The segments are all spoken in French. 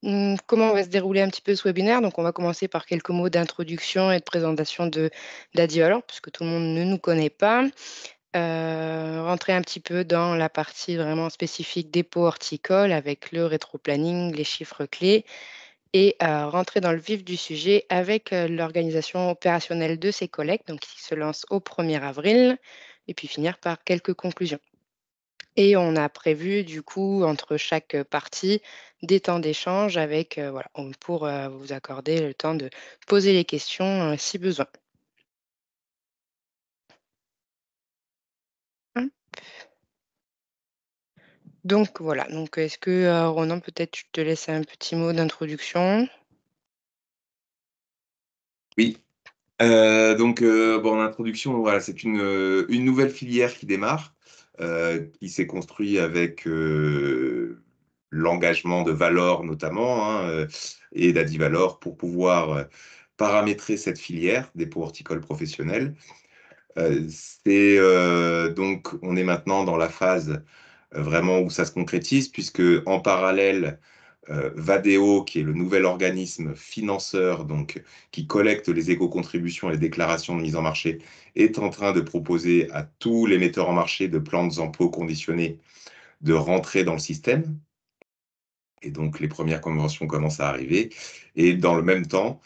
Comment va se dérouler un petit peu ce webinaire? Donc, on va commencer par quelques mots d'introduction et de présentation d'Adivalor, puisque tout le monde ne nous connaît pas. Rentrer un petit peu dans la partie vraiment spécifique des pots horticoles avec le rétroplanning, les chiffres clés et rentrer dans le vif du sujet avec l'organisation opérationnelle de ces collectes, donc qui se lance au 1er avril, et puis finir par quelques conclusions. Et on a prévu du coup entre chaque partie des temps d'échange avec, voilà, pour vous accorder le temps de poser les questions si besoin. Hein. Donc voilà, donc est-ce que Ronan, peut-être tu te laisses un petit mot d'introduction? Oui. En introduction, voilà, c'est une nouvelle filière qui démarre, qui s'est construite avec l'engagement de Valor notamment, hein, et d'Adivalor pour pouvoir paramétrer cette filière des pots horticoles professionnels. Donc, on est maintenant dans la phase vraiment où ça se concrétise, puisque en parallèle, Vadeo, qui est le nouvel organisme financeur, donc qui collecte les éco-contributions et les déclarations de mise en marché, est en train de proposer à tous les metteurs en marché de plantes en pot conditionnés de rentrer dans le système. Et donc, les premières conventions commencent à arriver. Et dans le même temps,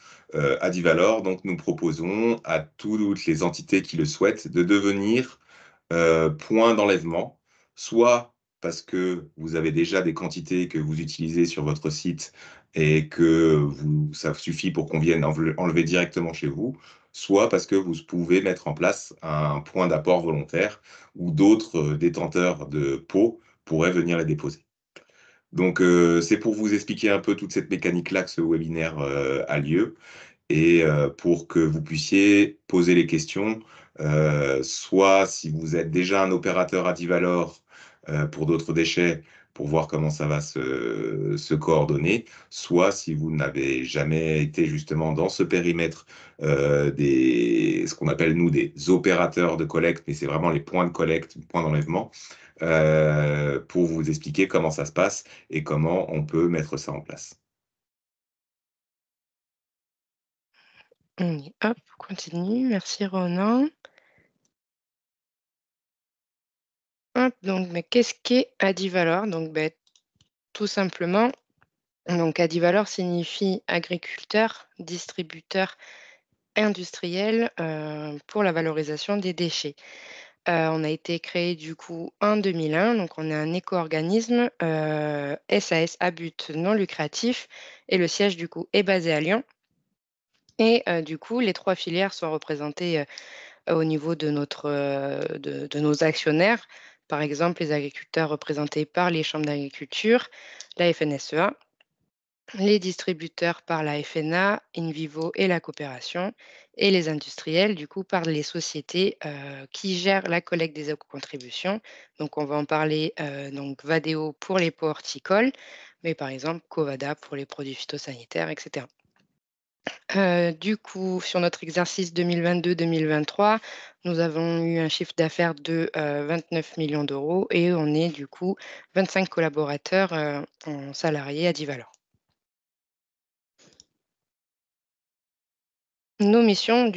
Adivalor, donc, nous proposons à toutes les entités qui le souhaitent de devenir point d'enlèvement, soit parce que vous avez déjà des quantités que vous utilisez sur votre site et que ça suffit pour qu'on vienne enlever directement chez vous, soit parce que vous pouvez mettre en place un point d'apport volontaire où d'autres détenteurs de pots pourraient venir les déposer. Donc, c'est pour vous expliquer un peu toute cette mécanique-là que ce webinaire a lieu et pour que vous puissiez poser les questions, soit si vous êtes déjà un opérateur Adivalor pour d'autres déchets, pour voir comment ça va se coordonner, soit si vous n'avez jamais été justement dans ce périmètre ce qu'on appelle nous des opérateurs de collecte, mais c'est vraiment les points de collecte, points d'enlèvement, pour vous expliquer comment ça se passe et comment on peut mettre ça en place. Hop, continue. Merci Ronan. Hop, donc, mais qu'est-ce qu'est Adivalor? Donc, tout simplement, donc Adivalor signifie agriculteur, distributeur industriel pour la valorisation des déchets. On a été créé du coup en 2001, donc on est un éco-organisme SAS à but non lucratif et le siège du coup est basé à Lyon. Et du coup, les trois filières sont représentées au niveau de, de nos actionnaires. Par exemple, les agriculteurs représentés par les chambres d'agriculture, la FNSEA, les distributeurs par la FNA, InVivo et la coopération, et les industriels, du coup, par les sociétés qui gèrent la collecte des éco-contributions. Donc, on va en parler, donc Vadeo pour les pots horticoles, mais par exemple, Covada pour les produits phytosanitaires, etc. Du coup, sur notre exercice 2022-2023, nous avons eu un chiffre d'affaires de 29 millions d'euros et on est du coup 25 collaborateurs en salariés à Divalor. Nos missions,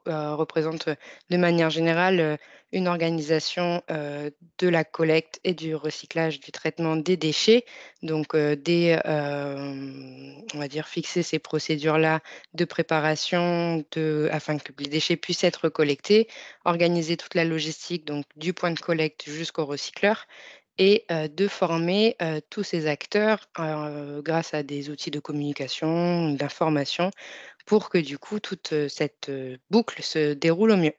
représentent de manière générale une organisation de la collecte et du recyclage du traitement des déchets. Donc, on va dire, fixer ces procédures-là de préparation afin que les déchets puissent être collectés, organiser toute la logistique, donc du point de collecte jusqu'au recycleur et de former tous ces acteurs grâce à des outils de communication, d'information pour que du coup toute, cette, boucle se déroule au mieux.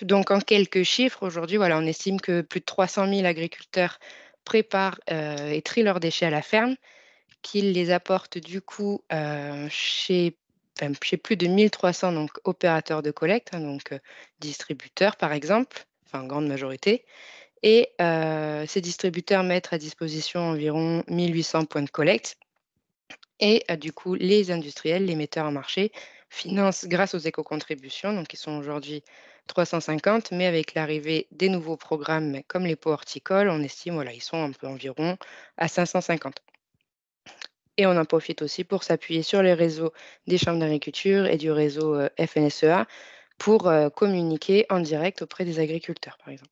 Donc en quelques chiffres, aujourd'hui, voilà, on estime que plus de 300 000 agriculteurs préparent, et trient leurs déchets à la ferme, qu'ils les apportent du coup, chez plus de 1 300 donc opérateurs de collecte, hein, donc distributeurs par exemple, enfin en grande majorité et ces distributeurs mettent à disposition environ 1 800 points de collecte. Et du coup, les industriels, les metteurs en marché, financent grâce aux éco-contributions, donc qui sont aujourd'hui 350, mais avec l'arrivée des nouveaux programmes comme les pots horticoles, on estime, voilà, ils sont un peu environ à 550. Et on en profite aussi pour s'appuyer sur les réseaux des chambres d'agriculture et du réseau FNSEA pour communiquer en direct auprès des agriculteurs, par exemple.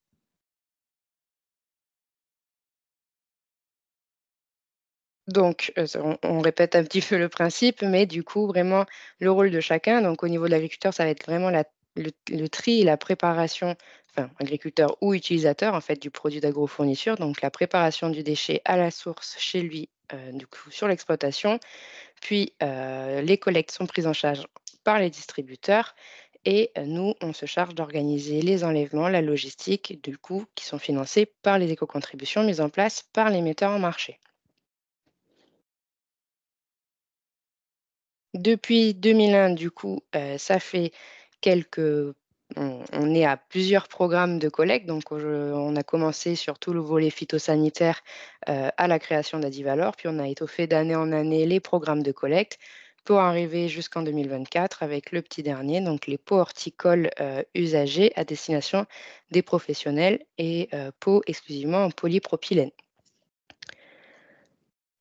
Donc, on répète un petit peu le principe, mais du coup, vraiment, le rôle de chacun. Donc, au niveau de l'agriculteur, ça va être vraiment le tri et la préparation, enfin, agriculteur ou utilisateur, en fait, du produit d'agrofourniture. Donc, la préparation du déchet à la source chez lui, du coup, sur l'exploitation. Puis, les collectes sont prises en charge par les distributeurs. Et nous, on se charge d'organiser les enlèvements, la logistique, du coup, qui sont financés par les éco-contributions mises en place par les metteurs en marché. Depuis 2001, du coup, ça fait quelques on est à plusieurs programmes de collecte, donc on a commencé sur tout le volet phytosanitaire, à la création d'Adivalor, puis on a étoffé d'année en année les programmes de collecte pour arriver jusqu'en 2024 avec le petit dernier, donc les pots horticoles, usagés à destination des professionnels et pots exclusivement en polypropylène.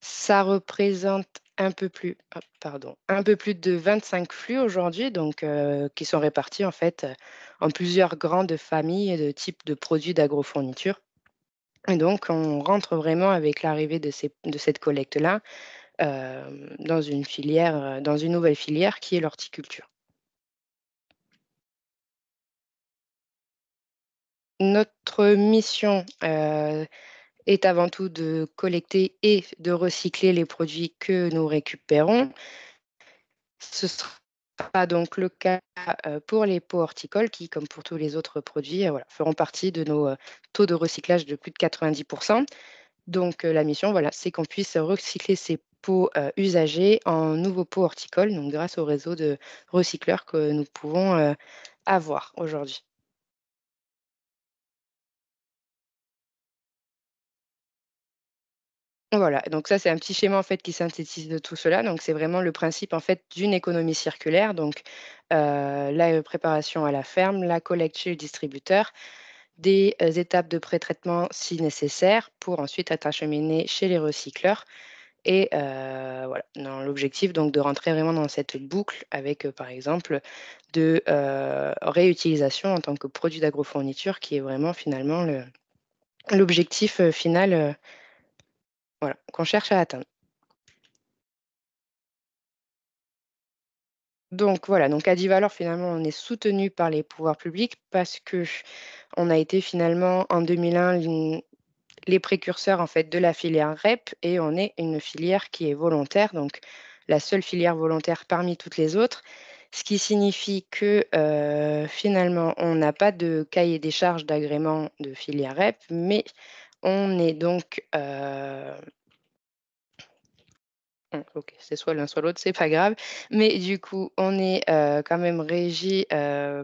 Ça représente un peu plus de 25 flux aujourd'hui, donc qui sont répartis en fait, en plusieurs grandes familles de types de produits d'agrofourniture et donc on rentre vraiment avec l'arrivée de cette collecte-là, dans une nouvelle filière qui est l'horticulture. Notre mission, est avant tout de collecter et de recycler les produits que nous récupérons. Ce sera donc le cas, pour les pots horticoles qui, comme pour tous les autres produits, voilà, feront partie de nos, taux de recyclage de plus de 90. Donc, la mission, voilà, c'est qu'on puisse recycler ces pots, usagés en nouveaux pots horticoles, donc grâce au réseau de recycleurs que nous pouvons, avoir aujourd'hui. Voilà, donc ça, c'est un petit schéma en fait qui synthétise de tout cela. Donc, c'est vraiment le principe en fait d'une économie circulaire. Donc, la préparation à la ferme, la collecte chez le distributeur, des étapes de pré-traitement si nécessaire pour ensuite être acheminé chez les recycleurs. Et voilà, dans l'objectif donc de rentrer vraiment dans cette boucle avec, par exemple, de réutilisation en tant que produit d'agrofourniture qui est vraiment finalement l'objectif final voilà, qu'on cherche à atteindre. Donc voilà, donc à Divalor, finalement, on est soutenu par les pouvoirs publics parce que on a été finalement en 2001 les précurseurs en fait de la filière REP et on est une filière qui est volontaire, donc la seule filière volontaire parmi toutes les autres. Ce qui signifie que finalement, on n'a pas de cahier des charges d'agrément de filière REP, mais on est donc OK, c'est soit l'un soit l'autre, c'est pas grave. Mais du coup, on est, quand même régi,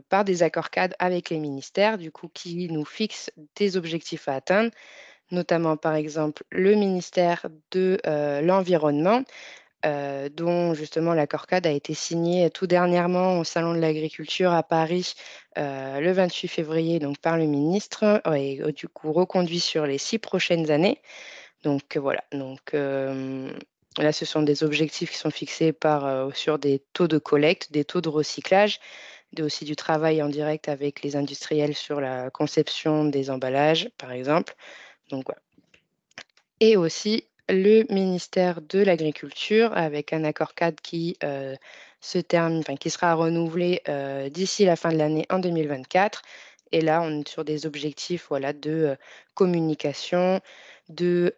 par des accords cadres avec les ministères, du coup, qui nous fixent des objectifs à atteindre, notamment, par exemple, le ministère de, l'environnement, dont justement l'accord cadre a été signé tout dernièrement au salon de l'agriculture à Paris, le 28 février, donc par le ministre, et du coup reconduit sur les 6 prochaines années. Donc voilà, donc là, ce sont des objectifs qui sont fixés sur des taux de collecte, des taux de recyclage, aussi du travail en direct avec les industriels sur la conception des emballages, par exemple. Donc voilà. Et aussi le ministère de l'Agriculture avec un accord cadre qui sera renouvelé d'ici la fin de l'année en 2024. Et là, on est sur des objectifs voilà, de communication, de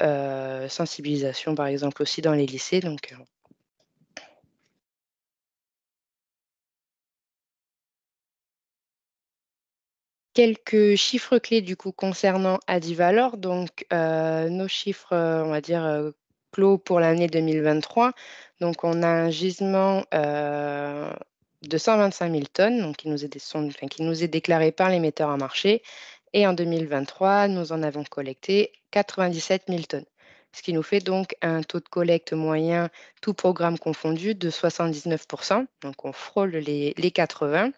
sensibilisation, par exemple, aussi dans les lycées. Donc, quelques chiffres clés du coup concernant Adivalor. Donc, nos chiffres, on va dire, clos pour l'année 2023. Donc, on a un gisement, de 125 000 tonnes, donc qui nous est déclaré par les metteurs en marché et en 2023, nous en avons collecté 97 000 tonnes. Ce qui nous fait donc un taux de collecte moyen, tout programme confondu, de 79. Donc on frôle les 80.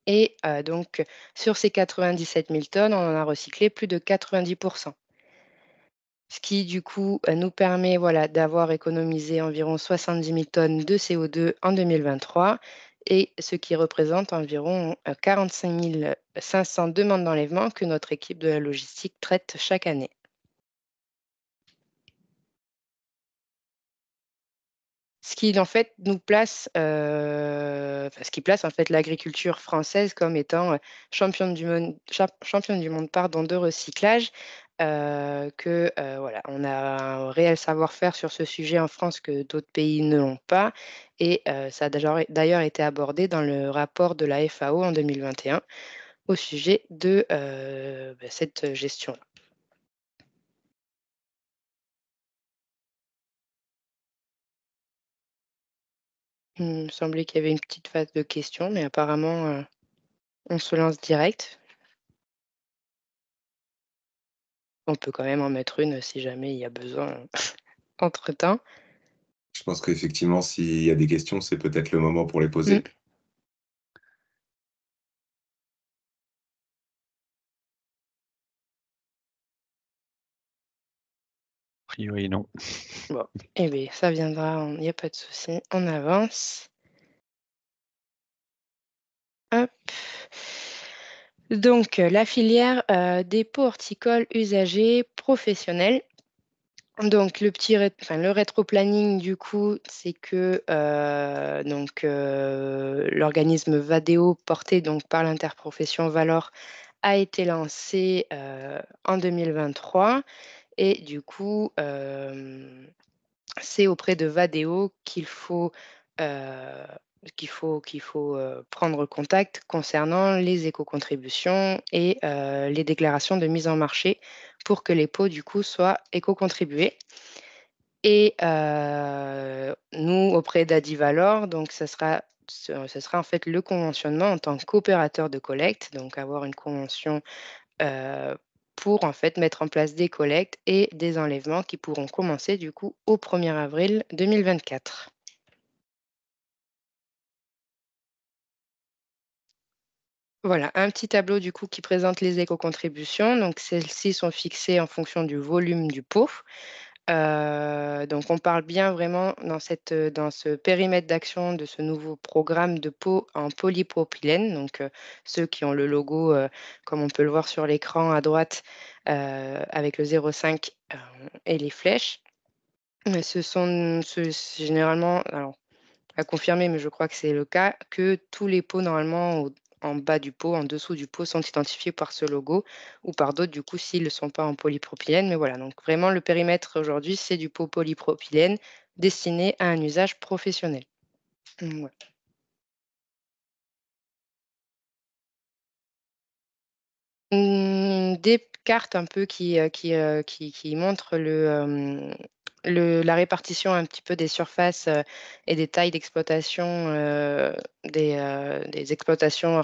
Et donc sur ces 97 000 tonnes, on en a recyclé plus de 90. Ce qui du coup, nous permet, voilà, d'avoir économisé environ 70 000 tonnes de CO2 en 2023 et ce qui représente environ, 45 500 demandes d'enlèvement que notre équipe de la logistique traite chaque année. Ce qui en fait nous place, ce qui place en fait l'agriculture française comme étant, championne du monde, pardon, de recyclage, voilà, on a un réel savoir-faire sur ce sujet en France que d'autres pays ne l'ont pas et ça a d'ailleurs été abordé dans le rapport de la FAO en 2021 au sujet de, cette gestion. Il me semblait qu'il y avait une petite phase de questions, mais apparemment, on se lance direct. On peut quand même en mettre une si jamais il y a besoin entre-temps. Je pense qu'effectivement, s'il y a des questions, c'est peut-être le moment pour les Mmh. poser. A priori, non. Bon, eh beh, ça viendra, il y a pas de souci, on avance. Hop. Donc, la filière, des pots horticoles usagés professionnels. Donc le rétroplanning du coup, c'est que, l'organisme Vadeo porté donc par l'interprofession Valor a été lancé, en 2023 et du coup, c'est auprès de Vadeo heu, prendre contact concernant les écocontributions et les déclarations de mise en marché pour que les pots, du coup, soient écocontribués et nous, auprès d'Adivalor, donc ça sera, en fait, le conventionnement en tant qu'opérateur de collecte, donc avoir une convention heu, pour en fait mettre en place des collectes et des enlèvements qui pourront commencer du coup au 1er avril 2024. Voilà, un petit tableau du coup qui présente les éco-contributions. Donc celles-ci sont fixées en fonction du volume du pot. Donc on parle bien vraiment dans ce périmètre d'action de ce nouveau programme de pots en polypropylène. Donc ceux qui ont le logo, comme on peut le voir sur l'écran à droite, avec le 0,5 et les flèches. C'est généralement, alors à confirmer, mais je crois que c'est le cas, que tous les pots normalement en bas du pot, en dessous du pot, sont identifiés par ce logo ou par d'autres, du coup, s'ils ne le sont pas en polypropylène. Mais voilà, donc vraiment le périmètre aujourd'hui, c'est du pot polypropylène destiné à un usage professionnel. Voilà. Des cartes un peu qui montrent la répartition un petit peu des surfaces, et des tailles d'exploitation, des exploitations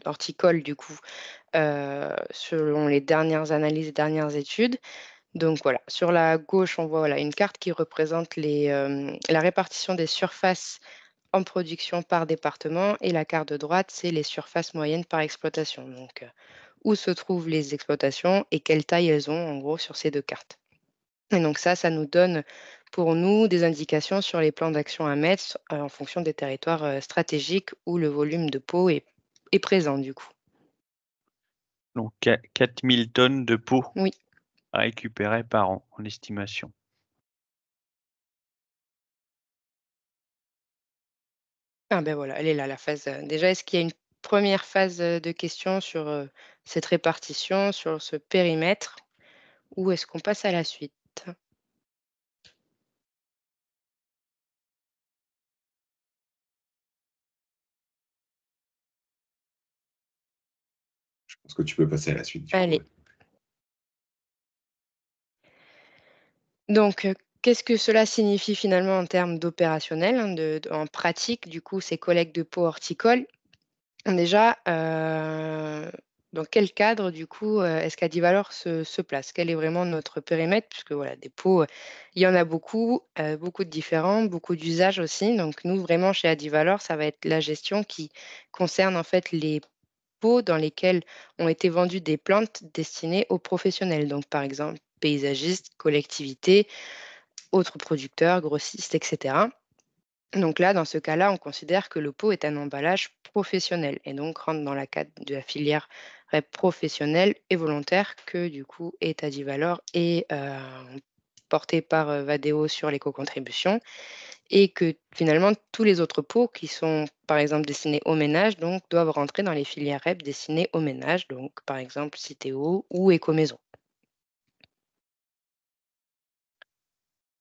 horticoles du coup, selon les dernières analyses et dernières études. Donc voilà, sur la gauche, on voit, voilà, une carte qui représente la répartition des surfaces en production par département et la carte de droite, c'est les surfaces moyennes par exploitation. Donc, où se trouvent les exploitations et quelle taille elles ont en gros sur ces 2 cartes. Et donc ça nous donne pour nous des indications sur les plans d'action à mettre, en fonction des territoires, stratégiques où le volume de peau est présent du coup. Donc 4 000 tonnes de pots Oui. à récupérer par an en estimation. Ah ben voilà, elle est là la phase, déjà est-ce qu'il y a une première phase, de questions sur, cette répartition, sur ce périmètre ou est-ce qu'on passe à la suite? Je pense que tu peux passer à la suite, du coup, Allez. ouais. Donc, qu'est-ce que cela signifie finalement en termes d'opérationnel, hein, en pratique, du coup, ces collectes de peaux horticoles? Déjà, dans quel cadre, du coup, est-ce qu'Adivalor se place? Quel est vraiment notre périmètre? Puisque voilà, des pots, il y en a beaucoup, beaucoup de différents, beaucoup d'usages aussi. Donc nous, vraiment, chez Adivalor, ça va être la gestion qui concerne, en fait, les pots dans lesquels ont été vendues des plantes destinées aux professionnels. Donc, par exemple, paysagistes, collectivités, autres producteurs, grossistes, et cetera. Donc là, dans ce cas-là, on considère que le pot est un emballage professionnel et donc rentre dans la cadre de la filière REP professionnelle et volontaire que du coup est Adivalor et porté par Vadeo sur l'éco-contribution et que finalement tous les autres pots qui sont par exemple destinés au ménage donc doivent rentrer dans les filières REP destinées au ménage, donc par exemple Citeo ou Écomaison.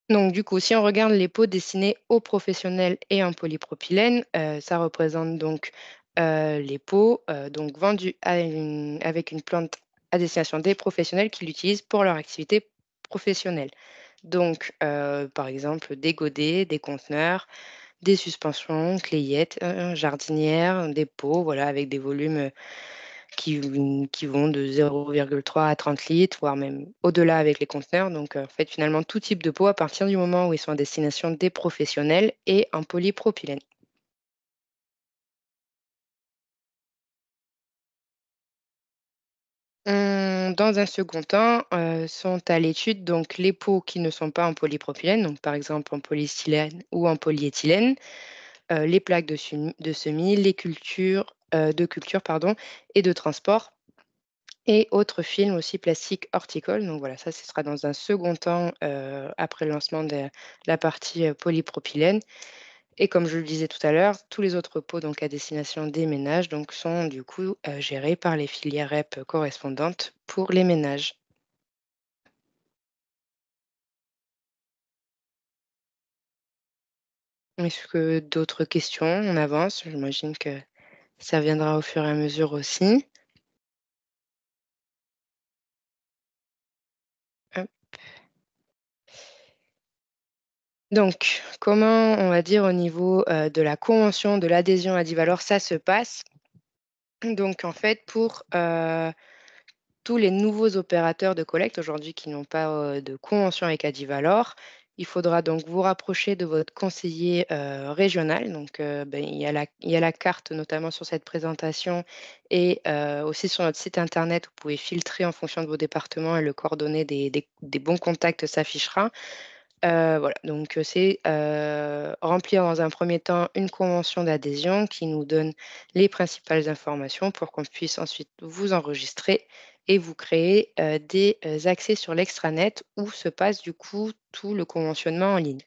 Donc du coup, si on regarde les pots destinés aux professionnels et en polypropylène, ça représente donc, les pots, donc vendus avec une plante à destination des professionnels qui l'utilisent pour leur activité professionnelle. Donc, par exemple, des godets, des conteneurs, des suspensions, clayettes, jardinières, des pots, voilà, avec des volumes, qui vont de 0,3 à 30 litres, voire même au-delà avec les conteneurs. Donc, en fait, finalement, tout type de pot à partir du moment où ils sont à destination des professionnels et en polypropylène. Dans un second temps, sont à l'étude donc les pots qui ne sont pas en polypropylène, donc par exemple en polystyrène ou en polyéthylène, les plaques de semis, les cultures, de culture pardon et de transport. Et autres films aussi plastiques horticoles. Donc voilà, ça, ce sera dans un second temps, après le lancement de la partie, polypropylène et comme je le disais tout à l'heure, tous les autres pots donc à destination des ménages donc sont du coup, gérés par les filières REP correspondantes pour les ménages. Est-ce que d'autres questions? On avance, j'imagine que ça viendra au fur et à mesure aussi. Hop. Donc comment, on va dire, au niveau, de la convention, de l'adhésion à Divalor, ça se passe? Donc en fait, pour, tous les nouveaux opérateurs de collecte aujourd'hui qui n'ont pas, de convention avec Adivalor, il faudra donc vous rapprocher de votre conseiller, régional. Donc, beh, il y a la carte notamment sur cette présentation et aussi sur notre site internet, vous pouvez filtrer en fonction de vos départements et le coordonnées des bons contacts s'affichera. Voilà, donc c'est, remplir dans un premier temps une convention d'adhésion qui nous donne les principales informations pour qu'on puisse ensuite vous enregistrer et vous créer, des, accès sur l'extranet où se passe du coup tout le conventionnement en ligne.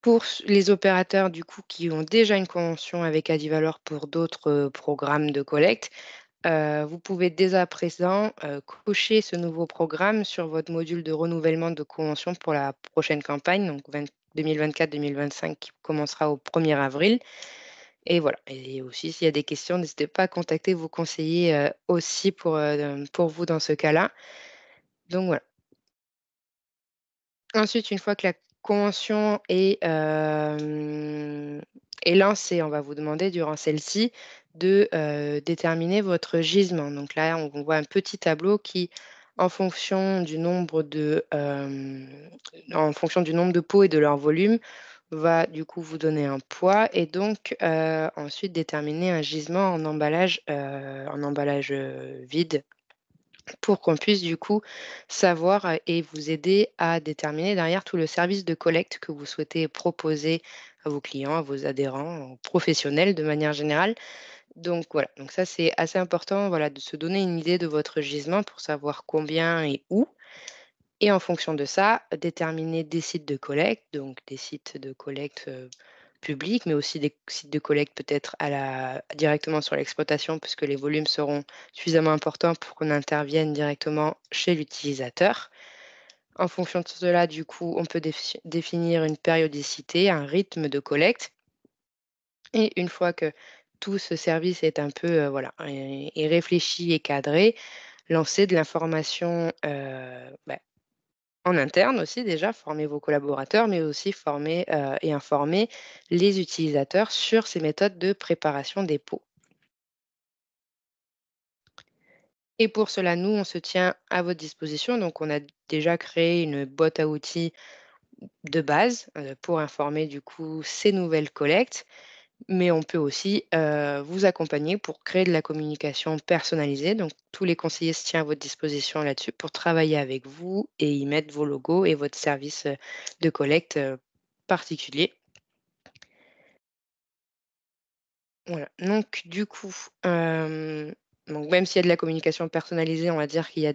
Pour les opérateurs du coup qui ont déjà une convention avec Adivalor pour d'autres, programmes de collecte, vous pouvez dès à présent, cocher ce nouveau programme sur votre module de renouvellement de convention pour la prochaine campagne, donc 2024-2025 qui commencera au 1er avril et voilà et aussi s'il y a des questions, n'hésitez pas à contacter vos conseillers, aussi pour vous dans ce cas-là. Donc voilà. Ensuite, une fois que la convention est lancée, on va vous demander durant celle-ci de, déterminer votre gisement. Donc là, on voit un petit tableau qui, en fonction du nombre en fonction du nombre de pots et de leur volume, va du coup vous donner un poids et donc, ensuite déterminer un gisement en emballage, vide pour qu'on puisse du coup savoir, et vous aider à déterminer derrière tout le service de collecte que vous souhaitez proposer à vos clients, à vos adhérents, aux professionnels de manière générale. Donc voilà, donc ça c'est assez important voilà, de se donner une idée de votre gisement pour savoir combien et où. Et en fonction de ça, déterminer des sites de collecte, donc des sites de collecte publics, mais aussi des sites de collecte peut-être directement sur l'exploitation, puisque les volumes seront suffisamment importants pour qu'on intervienne directement chez l'utilisateur. En fonction de cela, du coup, on peut définir une périodicité, un rythme de collecte. Et une fois que tout ce service est un peu voilà, est réfléchi et cadré, lancer de l'information en interne aussi déjà, former vos collaborateurs, mais aussi former, et informer les utilisateurs sur ces méthodes de préparation des pots. Et pour cela, nous, on se tient à votre disposition. Donc, on a déjà créé une boîte à outils de base pour informer du coup ces nouvelles collectes, mais on peut aussi vous accompagner pour créer de la communication personnalisée. Donc, tous les conseillers se tiennent à votre disposition là-dessus pour travailler avec vous et y mettre vos logos et votre service de collecte particulier. Voilà. Donc, du coup, donc même s'il y a de la communication personnalisée, on va dire qu'il y a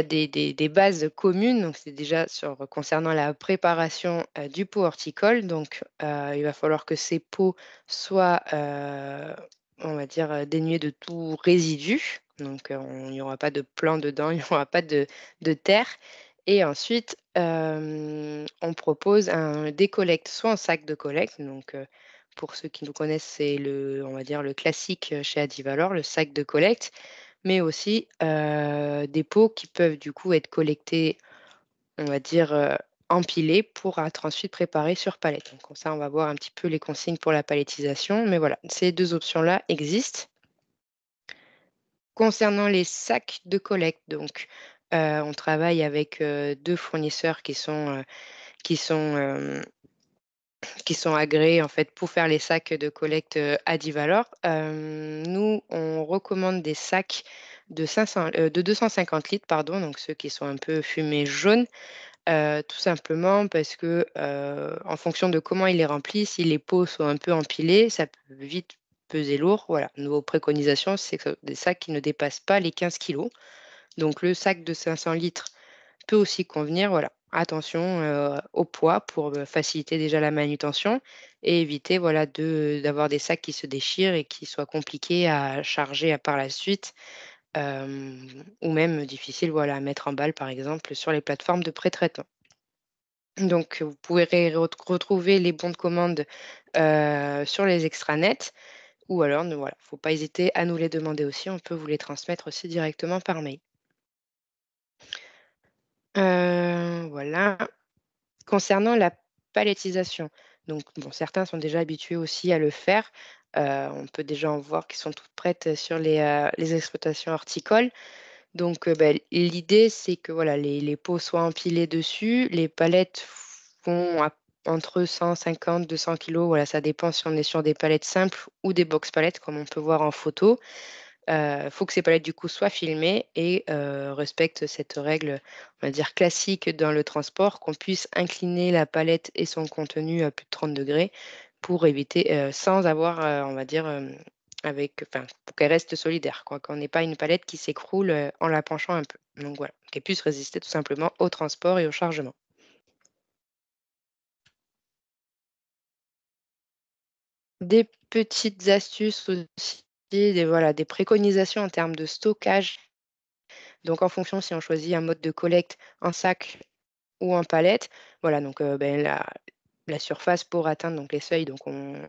des bases communes. Donc, c'est déjà concernant la préparation du pot horticole. Donc, il va falloir que ces pots soient, on va dire, dénués de tout résidu. Donc, il n'y aura pas de plan dedans, il n'y aura pas de terre. Et ensuite, on propose des collectes, soit en sac de collecte. Donc, pour ceux qui nous connaissent, c'est on va dire, le classique chez Adivalor, le sac de collecte, mais aussi des pots qui peuvent du coup être collectés, on va dire, empilés pour être ensuite préparés sur palette. Donc comme ça, on va voir un petit peu les consignes pour la palettisation. Mais voilà, ces 2 options-là existent. Concernant les sacs de collecte, donc, on travaille avec, 2 fournisseurs qui sont, qui sont agréés en fait pour faire les sacs de collecte, Adivalor. Nous, on recommande des sacs de 250 litres, pardon, donc ceux qui sont un peu fumés jaunes, tout simplement parce que, en fonction de comment il est rempli, si les pots sont un peu empilés, ça peut vite peser lourd. Voilà, nos préconisations, c'est que des sacs qui ne dépassent pas les 15 kilos. Donc le sac de 500 litres peut aussi convenir. Voilà. Attention au poids pour faciliter déjà la manutention et éviter voilà, d'avoir des sacs qui se déchirent et qui soient compliqués à charger par la suite, ou même difficiles voilà, à mettre en balle, par exemple, sur les plateformes de pré-traitement. Donc, vous pouvez retrouver les bons de commande sur les extranets ou alors, voilà, faut pas hésiter à nous les demander aussi. On peut vous les transmettre aussi directement par mail. Voilà. Concernant la palettisation, donc bon, certains sont déjà habitués aussi à le faire. On peut déjà en voir qui sont toutes prêtes sur les exploitations horticoles. Donc, l'idée, c'est que voilà, les pots soient empilés dessus. Les palettes font entre 150 200 kilos. Voilà, ça dépend si on est sur des palettes simples ou des box palettes, comme on peut voir en photo. Faut que ces palettes, du coup, soient filmées et respectent cette règle, on va dire classique dans le transport, qu'on puisse incliner la palette et son contenu à plus de 30 degrés pour éviter, sans avoir, on va dire, pour qu'elle reste solidaire, quoi, qu'on n'ait pas une palette qui s'écroule, en la penchant un peu. Donc voilà, qu'elle puisse résister tout simplement au transport et au chargement. Des petites astuces aussi, des préconisations en termes de stockage. Donc en fonction si on choisit un mode de collecte en sac ou en palette, voilà donc la surface pour atteindre donc les seuils, donc on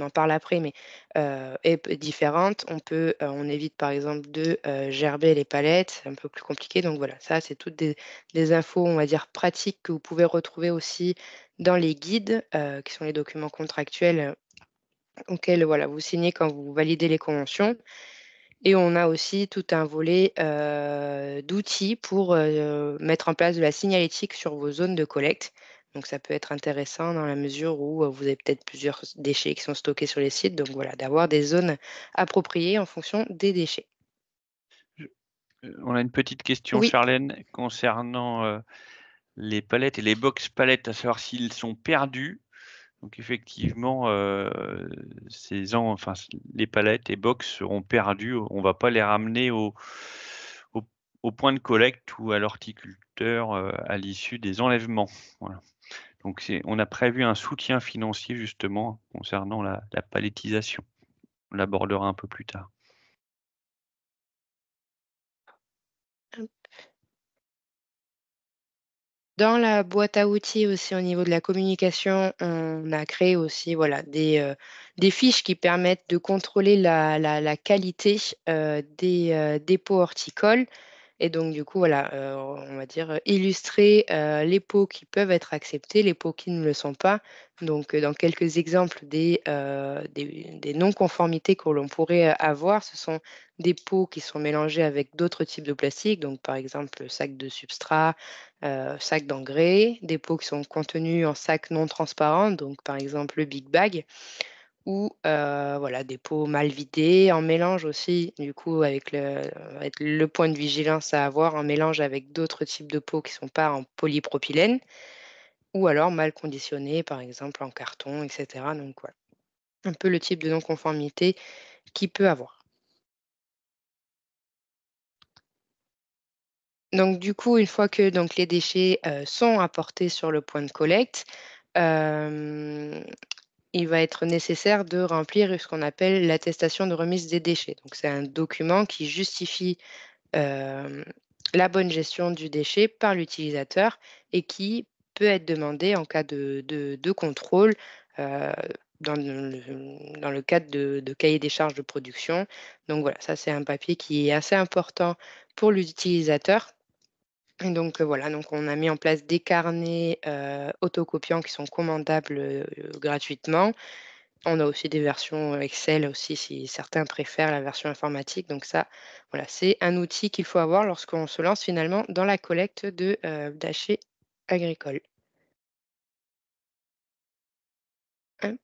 en parle après, mais est différente. On évite par exemple de, gerber les palettes, c'est un peu plus compliqué, donc voilà, ça c'est toutes des infos, on va dire pratiques que vous pouvez retrouver aussi dans les guides, qui sont les documents contractuels, auxquels voilà, vous signez quand vous validez les conventions. Et on a aussi tout un volet, d'outils pour, mettre en place de la signalétique sur vos zones de collecte. Donc ça peut être intéressant dans la mesure où, vous avez peut-être plusieurs déchets qui sont stockés sur les sites. Donc voilà, d'avoir des zones appropriées en fonction des déchets. Je On a une petite question, Oui. Charlène, concernant, les palettes et les box palettes, à savoir s'ils sont perdus. Donc effectivement, les palettes et box seront perdues. On va pas les ramener au au point de collecte ou à l'horticulteur, à l'issue des enlèvements. Voilà. Donc on a prévu un soutien financier justement concernant la palettisation. On l'abordera un peu plus tard. Dans la boîte à outils aussi au niveau de la communication, on a créé aussi voilà des fiches qui permettent de contrôler la qualité, des pots horticoles. Et donc du coup, voilà, on va dire, illustrer, les pots qui peuvent être acceptés, les pots qui ne le sont pas. Donc, dans quelques exemples des non-conformités que l'on pourrait, avoir, ce sont des pots qui sont mélangés avec d'autres types de plastique, donc par exemple, sacs de substrat, sacs d'engrais, des pots qui sont contenus en sacs non transparents, donc par exemple le Big Bag ou voilà, des pots mal vidés, en mélange aussi, du coup, avec le point de vigilance à avoir, en mélange avec d'autres types de pots qui ne sont pas en polypropylène ou alors mal conditionnés, par exemple en carton, et cetera. Donc voilà, un peu le type de non-conformité qu'il peut avoir. Donc du coup, une fois que donc les déchets, sont apportés sur le point de collecte, hem, il va être nécessaire de remplir ce qu'on appelle l'attestation de remise des déchets. Donc c'est un document qui justifie hem, la bonne gestion du déchet par l'utilisateur et qui peut être demandé en cas de contrôle, heu, dans le cadre de cahier des charges de production. Donc voilà, ça c'est un papier qui est assez important pour l'utilisateur. Et donc, voilà, donc on a mis en place des carnets, autocopiants qui sont commandables, gratuitement. On a aussi des versions Excel aussi si certains préfèrent la version informatique. Donc ça, voilà, c'est un outil qu'il faut avoir lorsqu'on se lance finalement dans la collecte de, déchets agricoles. Hop.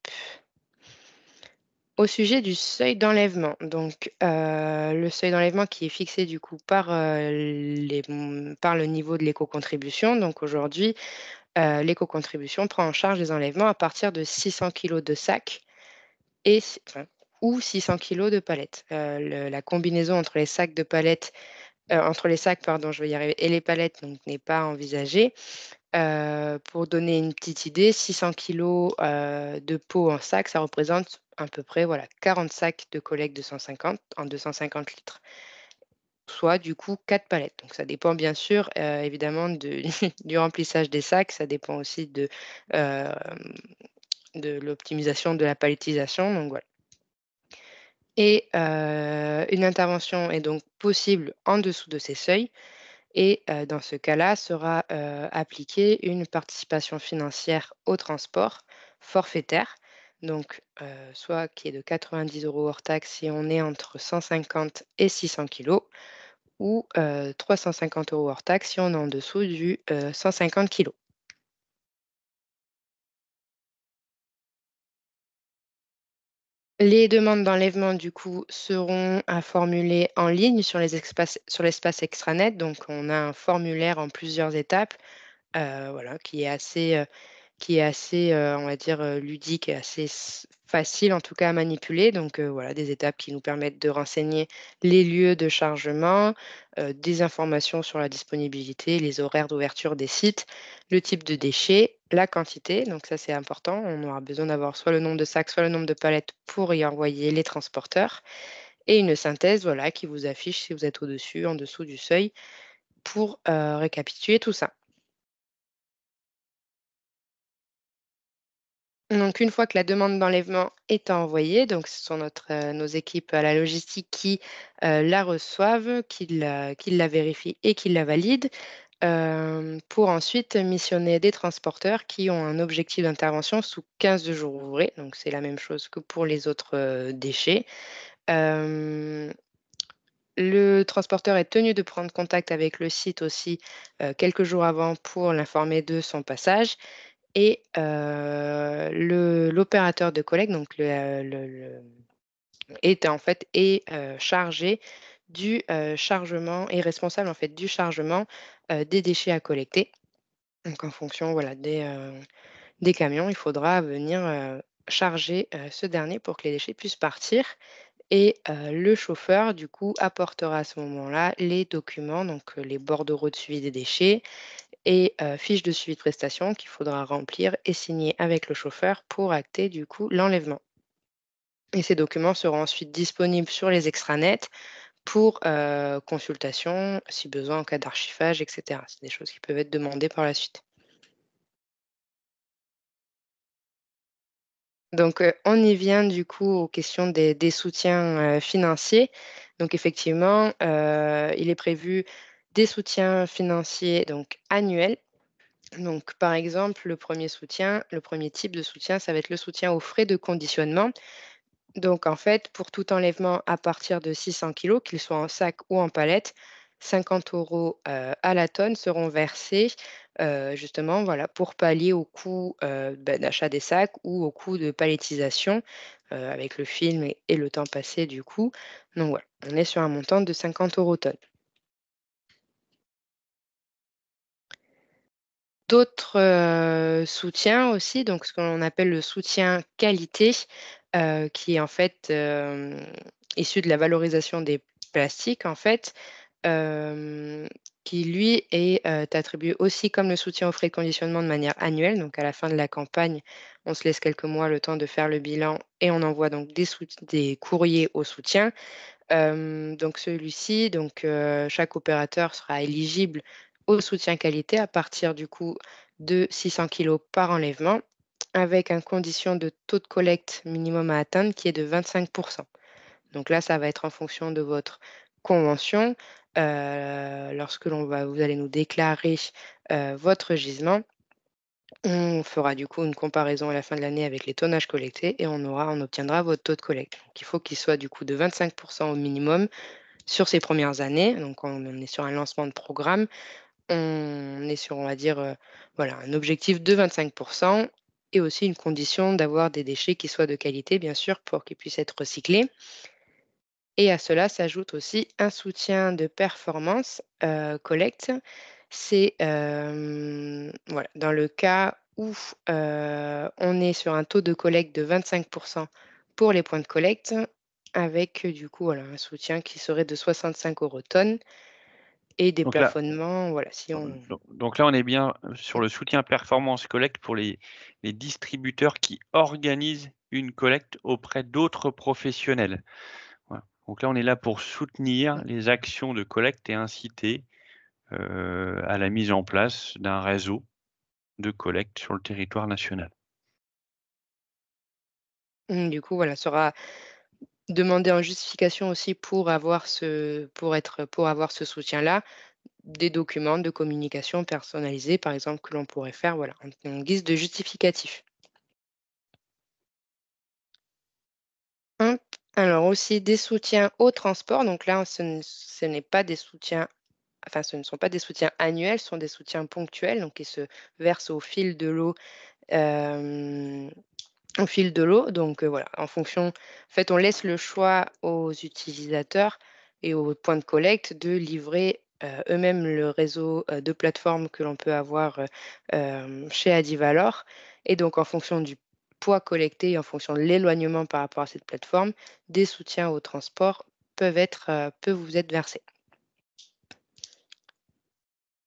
Au sujet du seuil d'enlèvement, donc le seuil d'enlèvement qui est fixé du coup par le niveau de l'éco-contribution. Donc aujourd'hui, l'éco-contribution prend en charge les enlèvements à partir de 600 kilos de sacs enfin, ou 600 kilos de palettes. La combinaison entre les sacs, pardon, je vais y arriver, et les palettes donc n'est pas envisagée. Pour donner une petite idée, 600 kilos de peau en sac, ça représente à peu près, voilà, 40 sacs de collecte de 150 en 250 litres, soit du coup 4 palettes. Donc ça dépend bien sûr, évidemment du remplissage des sacs, ça dépend aussi hem, de l'optimisation de la palettisation, donc voilà. Et une intervention est donc possible en dessous de ces seuils. Et dans ce cas-là, sera, appliquée une participation financière au transport forfaitaire, donc soit qui est de 90 € hors taxe si on est entre 150 et 600 kilos, ou 350 € hors taxe si on est en dessous du, 150 kilos. Les demandes d'enlèvement, du coup, seront à formuler en ligne sur l'espace extranet. Donc on a un formulaire en plusieurs étapes, voilà, qui est assez, on va dire, ludique et assez facile en tout cas à manipuler. Donc voilà, des étapes qui nous permettent de renseigner les lieux de chargement, des informations sur la disponibilité, les horaires d'ouverture des sites, le type de déchets, la quantité. Donc ça, c'est important. On aura besoin d'avoir soit le nombre de sacs, soit le nombre de palettes pour y envoyer les transporteurs et une synthèse, voilà, qui vous affiche si vous êtes au-dessus, en dessous du seuil pour, récapituler tout ça. Donc une fois que la demande d'enlèvement est envoyée, donc ce sont nos équipes à la logistique qui, la reçoivent, qui la vérifient et qui la valident, pour ensuite missionner des transporteurs qui ont un objectif d'intervention sous 15 jours ouvrés. Donc c'est la même chose que pour les autres, déchets. Hem, le transporteur est tenu de prendre contact avec le site aussi, quelques jours avant pour l'informer de son passage et l'opérateur de collecte, donc est en fait chargé du, chargement est responsable en fait du chargement, des déchets à collecter. Donc en fonction, voilà, des camions, il faudra venir, charger, ce dernier pour que les déchets puissent partir et le chauffeur du coup apportera à ce moment-là les documents, donc les bordereaux de suivi des déchets et fiche de suivi de prestation qu'il faudra remplir et signer avec le chauffeur pour acter du coup l'enlèvement. Et ces documents seront ensuite disponibles sur les extranets pour consultation, si besoin en cas d'archivage, et cetera. C'est des choses qui peuvent être demandées par la suite. Donc, on y vient du coup aux questions des soutiens, financiers. Donc effectivement, il est prévu des soutiens financiers donc annuels. Donc, par exemple, le premier type de soutien, ça va être le soutien aux frais de conditionnement. Donc, en fait, pour tout enlèvement à partir de 600 kilos, qu'il soit en sac ou en palette, 50 euros à la tonne seront versés justement voilà, pour pallier au coût d'achat des sacs ou au coût de palettisation avec le film et le temps passé du coup. Donc voilà, on est sur un montant de 50 euros tonne. D'autres soutiens aussi, donc ce qu'on appelle le soutien qualité, qui est en fait issu de la valorisation des plastiques en fait, hem, qui lui est attribué aussi comme le soutien aux frais de conditionnement de manière annuelle. Donc à la fin de la campagne, on se laisse quelques mois le temps de faire le bilan et on envoie donc des courriers au soutien. Donc celui-ci, chaque opérateur sera éligible au soutien qualité à partir du coup de 600 kilos par enlèvement, avec une condition de taux de collecte minimum à atteindre qui est de 25. Donc là, ça va être en fonction de votre convention. Lorsque vous allez nous déclarer votre gisement, on fera du coup une comparaison à la fin de l'année avec les tonnages collectés et on obtiendra votre taux de collecte. Donc il faut qu'il soit du coup de 25 au minimum sur ces premières années. Donc on est sur un lancement de programme. On est sur, on va dire, voilà, un objectif de 25 et aussi une condition d'avoir des déchets qui soient de qualité, bien sûr, pour qu'ils puissent être recyclés. Et à cela s'ajoute aussi un soutien de performance, collecte. C'est, voilà, dans le cas où, on est sur un taux de collecte de 25 pour les points de collecte avec, du coup, voilà, un soutien qui serait de 65 € tonne et des Donc là, plafonnements, voilà, si on donc là, on est bien sur le soutien performance collecte pour les distributeurs qui organisent une collecte auprès d'autres professionnels. Voilà. Donc là, on est là pour soutenir les actions de collecte et inciter à la mise en place d'un réseau de collecte sur le territoire national. du coup, voilà, sera demandé en justification aussi pour avoir ce soutien-là, des documents de communication personnalisés, par exemple, que l'on pourrait faire, voilà, en guise de justificatif. Hop. Alors aussi des soutiens au transport, donc là, ce n'est pas des soutiens enfin, ce ne sont pas des soutiens annuels, ce sont des soutiens ponctuels, donc qui se versent hem, au fil de l'eau. Donc voilà, en fait, on laisse le choix aux utilisateurs et aux points de collecte de livrer, eux-mêmes le réseau, de plateformes que l'on peut avoir, chez Adivalor et donc en fonction du poids collecté et en fonction de l'éloignement par rapport à cette plateforme, des soutiens au transport peuvent vous être versés.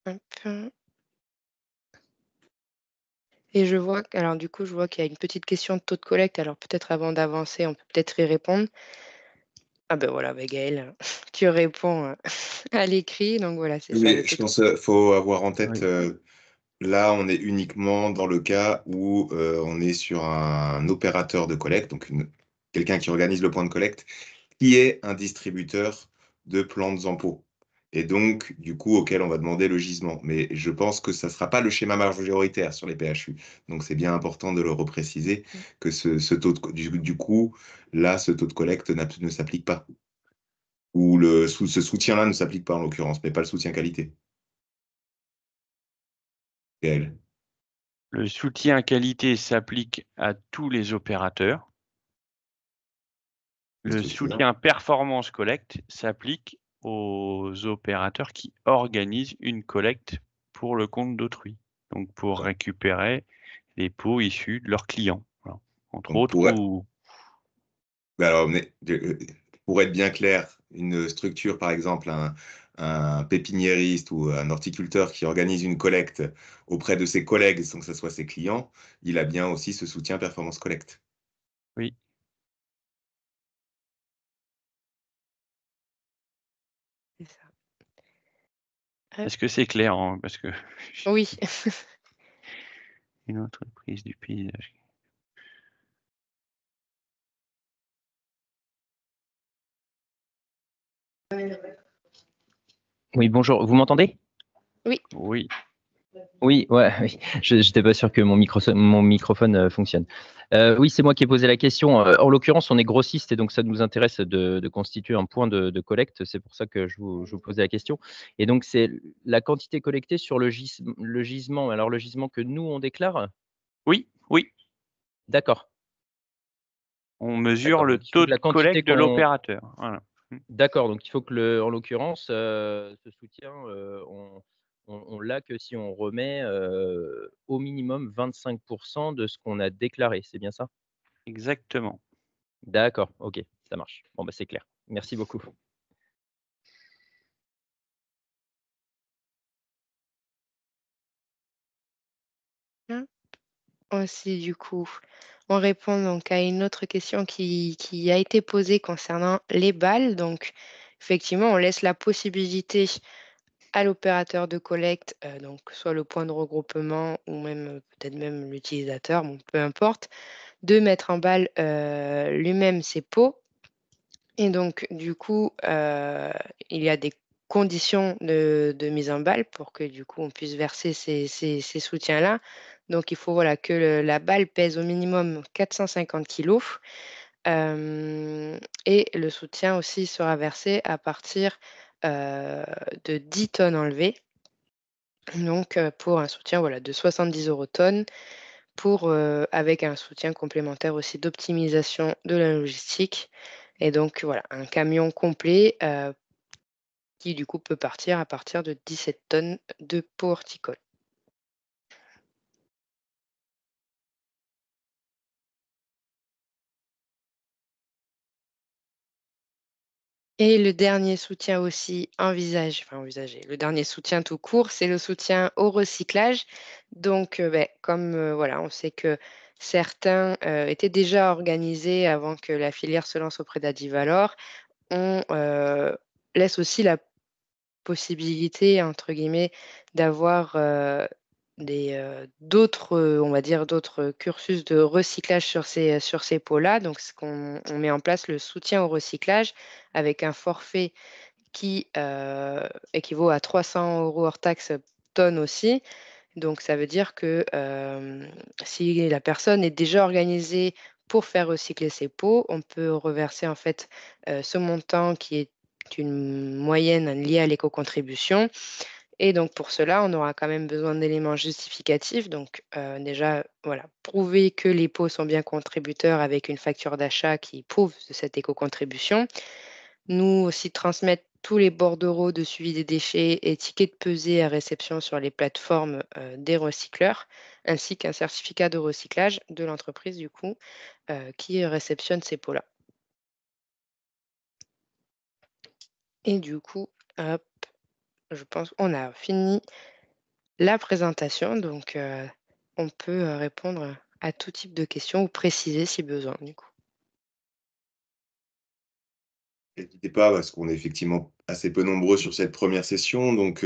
Hop. Et je vois qu'il y a une petite question de taux de collecte, alors peut-être avant d'avancer, on peut peut-être y répondre. Ah ben voilà, bah Gaël, tu réponds, à l'écrit, donc voilà, c'est ça Oui, le je taux de pense qu'il faut avoir en tête, Oui. là, on est uniquement dans le cas où on est sur un opérateur de collecte, donc quelqu'un qui organise le point de collecte, qui est un distributeur de plantes en pot. Et donc, du coup, auquel on va demander le gisement. Mais je pense que ça ne sera pas le schéma majoritaire sur les PHU. Donc, c'est bien important de le repréciser que ce taux du coup, là, ce taux de collecte ne s'applique pas. Ou ce soutien-là ne s'applique pas en l'occurrence, mais pas le soutien qualité. Gaël. Le soutien qualité s'applique à tous les opérateurs. Le Effectivement. soutien performance collecte s'applique aux opérateurs qui organisent une collecte pour le compte d'autrui, donc pour récupérer les pots issus de leurs clients, voilà. Entre Donc, autres ou alors, pour être bien clair, une structure, par exemple, un pépiniériste ou un horticulteur qui organise une collecte auprès de ses collègues sans que ce soit ses clients, il a bien aussi ce soutien performance collecte. oui. C'est ça. Hop. Est-ce que c'est clair, hein? Parce que Oui. une entreprise du paysage. Oui, bonjour, vous m'entendez? Oui. Oui. Oui, ouais, oui. Je n'étais pas sûr que mon microphone fonctionne. Oui, c'est moi qui ai posé la question. En l'occurrence, on est grossiste et donc ça nous intéresse de constituer un point de collecte. C'est pour ça que je vous posais la question. Et donc, c'est la quantité collectée sur le gisement. Alors, le gisement que nous, on déclare? Oui, oui. D'accord. On mesure D'accord. le Donc, il faut taux que de la quantité collecte de qu'on. l'opérateur. Voilà. D'accord. Donc, il faut que, en l'occurrence, ce soutien, on l'a que si on remet au minimum 25% de ce qu'on a déclaré. C'est bien ça? Exactement. D'accord. OK, ça marche. Bon, bah, c'est clair. Merci beaucoup. Hein. Aussi, du coup, on répond donc à une autre question qui a été posée concernant les balles. Donc, effectivement, on laisse la possibilité à l'opérateur de collecte, donc soit le point de regroupement ou même peut-être même l'utilisateur, bon, peu importe, de mettre en balle lui-même ses pots. Et donc, du coup, il y a des conditions de mise en balle pour que du coup on puisse verser ces soutiens-là. Donc, il faut voilà, que la balle pèse au minimum 450 kilos. Et le soutien aussi sera versé à partir de 10 tonnes enlevées. Donc, pour un soutien voilà, de 70 € tonne, pour, avec un soutien complémentaire aussi d'optimisation de la logistique. Et donc, voilà, un camion complet qui, du coup, peut partir à partir de 17 tonnes de peaux horticoles. Et le dernier soutien aussi envisagé, le dernier soutien tout court, c'est le soutien au recyclage. Donc, comme voilà, on sait que certains étaient déjà organisés avant que la filière se lance auprès d'Adivalor, on laisse aussi la possibilité, entre guillemets, d'avoir d'autres, on va dire, d'autres cursus de recyclage sur ces pots-là. Donc, on met en place le soutien au recyclage avec un forfait qui équivaut à 300 € hors taxe tonne aussi. Donc, ça veut dire que si la personne est déjà organisée pour faire recycler ses pots, on peut reverser en fait ce montant qui est une moyenne liée à l'éco-contribution. Et donc, pour cela, on aura quand même besoin d'éléments justificatifs. Donc, déjà, voilà, prouver que les pots sont bien contributeurs avec une facture d'achat qui prouve de cette éco-contribution. Nous aussi transmettre tous les bordereaux de suivi des déchets et tickets de pesée à réception sur les plateformes des recycleurs, ainsi qu'un certificat de recyclage de l'entreprise, du coup, qui réceptionne ces pots-là. Et du coup, hop, je pense qu'on a fini la présentation, donc on peut répondre à tout type de questions ou préciser si besoin, du coup. N'hésitez pas, parce qu'on est effectivement assez peu nombreux sur cette première session, donc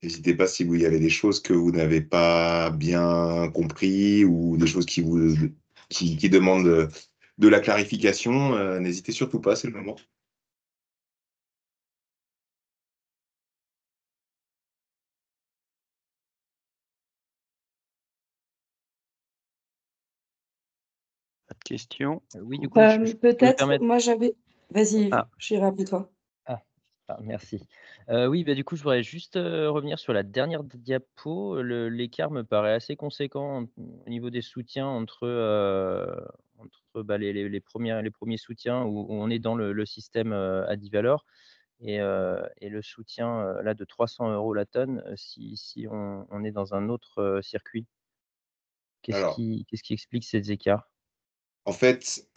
n'hésitez pas si vous y avez des choses que vous n'avez pas bien compris ou des choses qui demandent de la clarification, n'hésitez surtout pas, c'est le moment. Pas de questions? Oui, du coup, je peux me Peut-être, permettre. moi j'avais vas-y, Ah. j'irai après toi. Merci. Oui, bah, du coup, je voudrais juste, revenir sur la dernière diapo. L'écart me paraît assez conséquent au niveau des soutiens entre, bah, les premiers soutiens où on est dans le système, Adivalor et le soutien, là de 300 € la tonne, si on est dans un autre, circuit. Alors, Qu'est-ce qui explique ces écarts? en fait,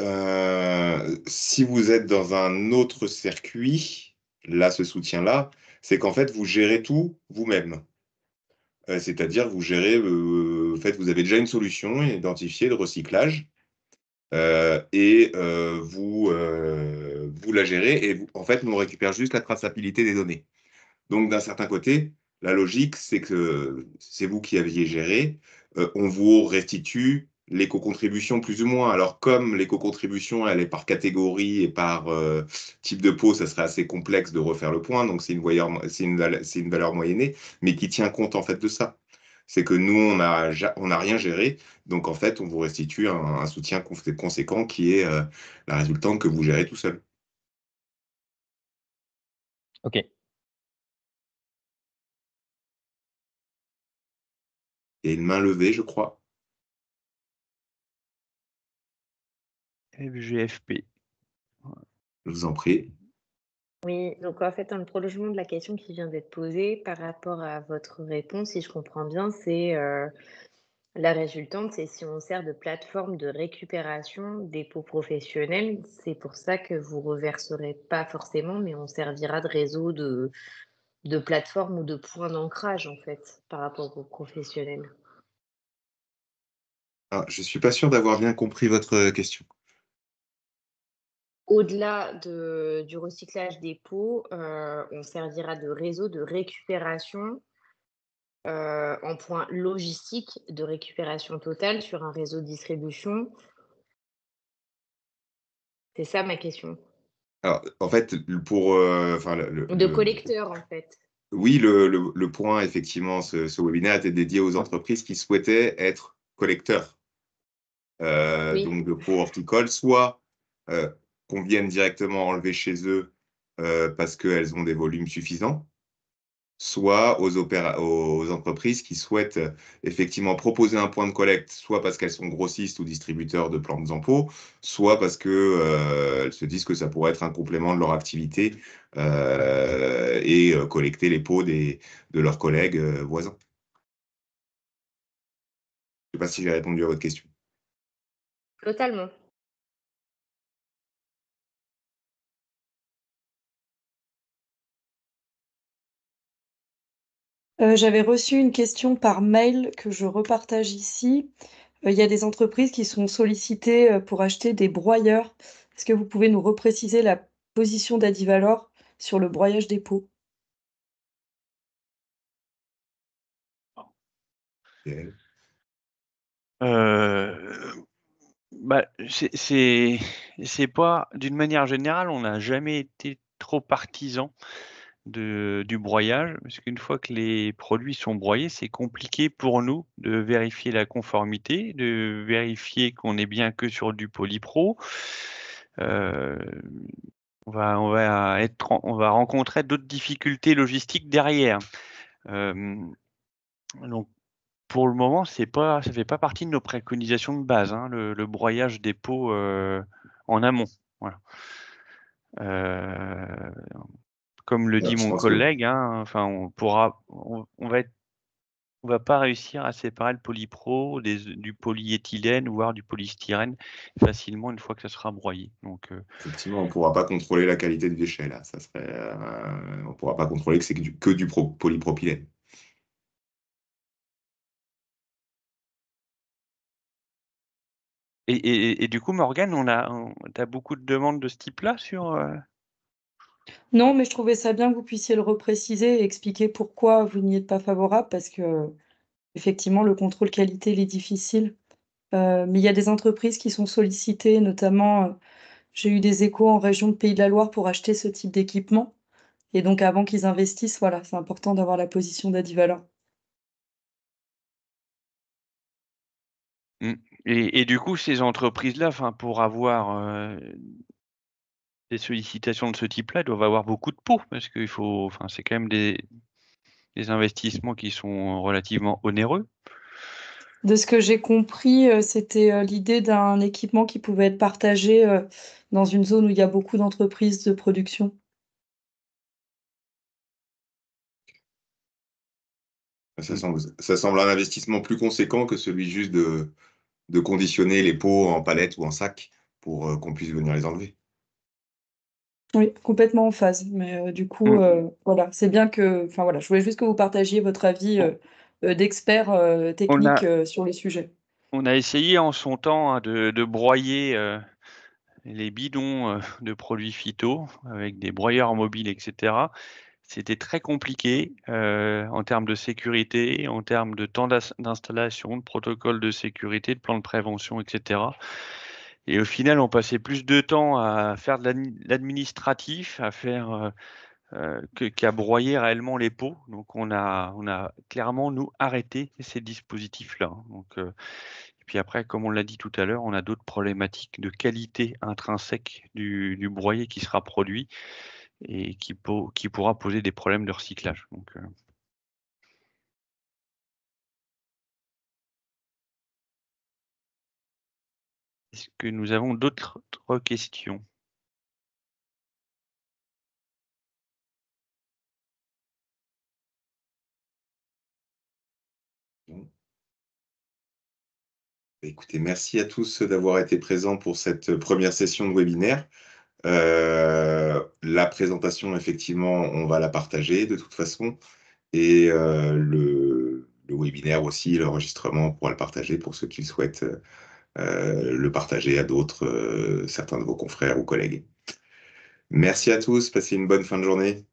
si vous êtes dans un autre circuit, là, ce soutien-là, c'est qu'en fait, vous gérez tout vous-même. C'est-à-dire, vous gérez, en fait, vous avez déjà une solution identifiée de recyclage, vous la gérez et en fait, nous, on récupère juste la traçabilité des données. Donc, d'un certain côté, la logique, c'est que c'est vous qui aviez géré, on vous restitue l'éco-contribution plus ou moins. Alors, comme l'éco-contribution, elle est par catégorie et par type de pot, ça serait assez complexe de refaire le point. Donc, c'est une valeur moyennée, mais qui tient compte en fait de ça. C'est que nous, on n'a rien géré. Donc, en fait, on vous restitue un soutien conséquent qui est la résultante que vous gérez tout seul. Ok. Il y a une main levée, je crois. FGFP. Je vous en prie. Oui, donc en fait, dans le prolongement de la question qui vient d'être posée, par rapport à votre réponse, si je comprends bien, c'est la résultante, c'est si on sert de plateforme de récupération des pots professionnels, c'est pour ça que vous reverserez pas forcément, mais on servira de réseau de plateforme ou de point d'ancrage en fait, par rapport aux professionnels. Ah, je ne suis pas sûr d'avoir bien compris votre question. Au-delà du recyclage des pots, on servira de réseau de récupération en point logistique de récupération totale sur un réseau de distribution. C'est ça ma question. Alors, en fait, pour, enfin, De collecteurs en fait. oui, le point, effectivement, ce webinaire était dédié aux entreprises qui souhaitaient être collecteurs Oui. donc de pots horticoles, soit qu'on vienne directement enlever chez eux parce qu'elles ont des volumes suffisants, soit aux entreprises qui souhaitent effectivement proposer un point de collecte, soit parce qu'elles sont grossistes ou distributeurs de plantes en pot, soit parce qu'elles se disent que ça pourrait être un complément de leur activité et collecter les pots de leurs collègues voisins. Je ne sais pas si j'ai répondu à votre question. Totalement. J'avais reçu une question par mail que je repartage ici. Il y a des entreprises qui sont sollicitées pour acheter des broyeurs. Est-ce que vous pouvez nous repréciser la position d'Adivalor sur le broyage des pots? Et Bah, c'est pas d'une manière générale, on n'a jamais été trop partisan du broyage, parce qu'une fois que les produits sont broyés, c'est compliqué pour nous de vérifier la conformité, de vérifier qu'on est bien que sur du polypro. On va rencontrer d'autres difficultés logistiques derrière. Donc pour le moment, ça fait pas partie de nos préconisations de base, hein, le broyage des pots en amont. Voilà. Comme le dit je mon pense que collègue, hein, enfin, on va pas réussir à séparer le polypro du polyéthylène, voire du polystyrène facilement une fois que ça sera broyé. Donc, effectivement, on ne pourra pas contrôler la qualité du déchet là. Ça serait, on ne pourra pas contrôler que c'est que du polypropylène. et du coup, Morgane, t'as beaucoup de demandes de ce type-là sur. Non, mais je trouvais ça bien que vous puissiez le repréciser et expliquer pourquoi vous n'y êtes pas favorable, parce que effectivement, le contrôle qualité, il est difficile. Mais il y a des entreprises qui sont sollicitées, notamment, j'ai eu des échos en région de Pays de la Loire pour acheter ce type d'équipement. Et donc avant qu'ils investissent, voilà, c'est important d'avoir la position d'Adivalor. Et du coup, ces entreprises-là, enfin, pour avoir des sollicitations de ce type-là, doivent avoir beaucoup de pots, parce qu'il faut, enfin, c'est quand même des investissements qui sont relativement onéreux. De ce que j'ai compris, c'était, l'idée d'un équipement qui pouvait être partagé, dans une zone où il y a beaucoup d'entreprises de production. Ça semble un investissement plus conséquent que celui juste de conditionner les pots en palette ou en sac pour qu'on puisse venir les enlever. Oui, complètement en phase. Mais, du coup, voilà, c'est bien que enfin voilà, je voulais juste que vous partagiez votre avis, d'expert, On technique, a, sur le sujet. on a essayé en son temps, hein, de broyer les bidons de produits phyto avec des broyeurs mobiles, etc. C'était très compliqué en termes de sécurité, en termes de temps d'installation, de protocole de sécurité, de plan de prévention, etc. Et au final, on passait plus de temps à faire de l'administratif, à faire qu'à broyer réellement les pots. Donc, on a clairement, nous, arrêté ces dispositifs-là. Donc, et puis après, comme on l'a dit tout à l'heure, on a d'autres problématiques de qualité intrinsèque du broyer qui sera produit et qui pourra poser des problèmes de recyclage. Donc, est-ce que nous avons d'autres questions? Bon. Écoutez, merci à tous d'avoir été présents pour cette première session de webinaire. La présentation, effectivement, on va la partager de toute façon. Et le webinaire aussi, l'enregistrement, on pourra le partager pour ceux qui souhaitent le partager à d'autres, certains de vos confrères ou collègues. Merci à tous, passez une bonne fin de journée.